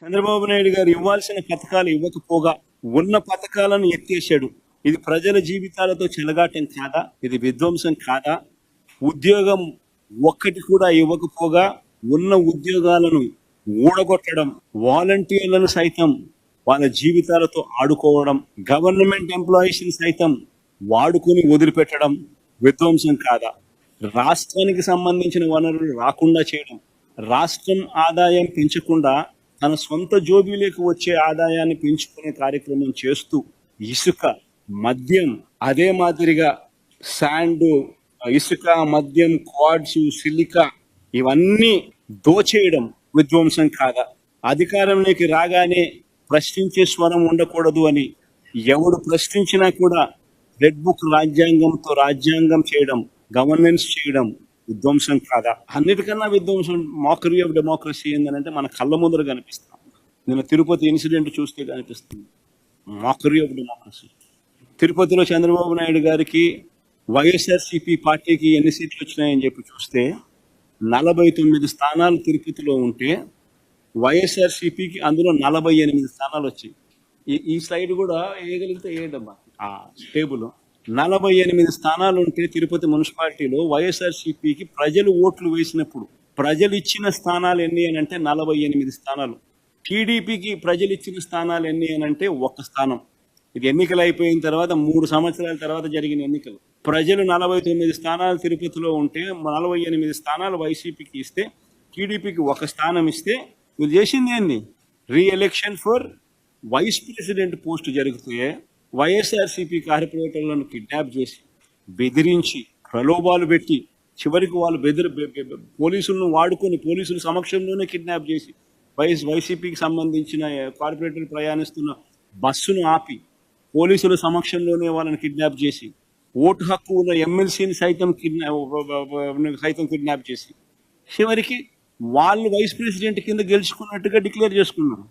చంద్రబాబు నాయుడు గారు ఇవ్వాల్సిన పథకాలు ఇవ్వకపోగా ఉన్న పథకాలను ఎత్తేసాడు. ఇది ప్రజల జీవితాలతో చెలగాటం కాదా? ఇది విధ్వంసం కాదా? ఉద్యోగం ఒక్కటి కూడా ఇవ్వకపోగా ఉన్న ఉద్యోగాలను ఊడగొట్టడం, వాలంటీర్లను సైతం వాళ్ళ జీవితాలతో ఆడుకోవడం, గవర్నమెంట్ ఎంప్లాయీస్ సైతం వాడుకొని వదిలిపెట్టడం విధ్వంసం కాదా? రాష్ట్రానికి సంబంధించిన వనరులు రాకుండా చేయడం, రాష్ట్రం ఆదాయం పెంచకుండా తన సొంత జోబీలకు వచ్చే ఆదాయాన్ని పెంచుకునే కార్యక్రమం చేస్తూ ఇసుక, మద్యం, అదే మాదిరిగా శాండ్, ఇసుక, మద్యం, క్వాడ్స్, సిలికా ఇవన్నీ దోచేయడం విధ్వంసం కాదా? అధికారంలోకి రాగానే ప్రశ్నించే స్వరం ఉండకూడదు అని ఎవడు ప్రశ్నించినా కూడా రెడ్ బుక్ రాజ్యాంగంతో రాజ్యాంగం చేయడం, గవర్నెన్స్ చేయడం విధ్వంసం కాదా? అన్నిటికన్నా విధ్వంసం మాకరీ ఆఫ్ డెమోక్రసీ ఏంటంటే మన కళ్ళ ముందర కనిపిస్తాం. నేను తిరుపతి ఇన్సిడెంట్ చూస్తే కనిపిస్తుంది మాకరీ ఆఫ్ డెమోక్రసీ. తిరుపతిలో చంద్రబాబు నాయుడు గారికి వైఎస్ఆర్సీపీ పార్టీకి ఎన్ని సీట్లు వచ్చినాయని చెప్పి చూస్తే 49 స్థానాలు తిరుపతిలో ఉంటే వైఎస్ఆర్సీపీకి అందులో 48 స్థానాలు వచ్చాయి. ఈ స్లైడ్ కూడా వేయగలిగితే వేయడమ్మా. ఆ టేబుల్ 48 స్థానాలు ఉంటే తిరుపతి మున్సిపాలిటీలో వైఎస్ఆర్సీపీకి ప్రజలు ఓట్లు వేసినప్పుడు ప్రజలు ఇచ్చిన స్థానాలు ఎన్ని అని అంటే 48 స్థానాలు. టీడీపీకి ప్రజలు ఇచ్చిన స్థానాలు ఎన్ని అని అంటే 1 స్థానం. ఇది ఎన్నికలు అయిపోయిన తర్వాత 3 సంవత్సరాల తర్వాత జరిగిన ఎన్నికలు. ప్రజలు 49 స్థానాలు తిరుపతిలో ఉంటే 48 స్థానాలు వైసీపీకి ఇస్తే టీడీపీకి 1 స్థానం ఇస్తే వీళ్ళు చేసింది ఏంది? Reelection for vice president post జరిగితే వైఎస్ఆర్సీపీ కార్పొరేటర్లను కిడ్నాప్ చేసి, బెదిరించి, ప్రలోభాలు పెట్టి, చివరికి వాళ్ళు పోలీసులను వాడుకొని పోలీసుల సమక్షంలోనే కిడ్నాప్ చేసి వైసీపీకి సంబంధించిన కార్పొరేటర్లు ప్రయాణిస్తున్న బస్సును ఆపి పోలీసుల సమక్షంలోనే వాళ్ళని కిడ్నాప్ చేసి, ఓటు హక్కు ఉన్న ఎమ్మెల్సీని సైతం కిడ్నాప్ చేసి, చివరికి వాళ్ళు వైస్ ప్రెసిడెంట్ కింద గెలుచుకున్నట్టుగా డిక్లేర్ చేసుకున్నారు.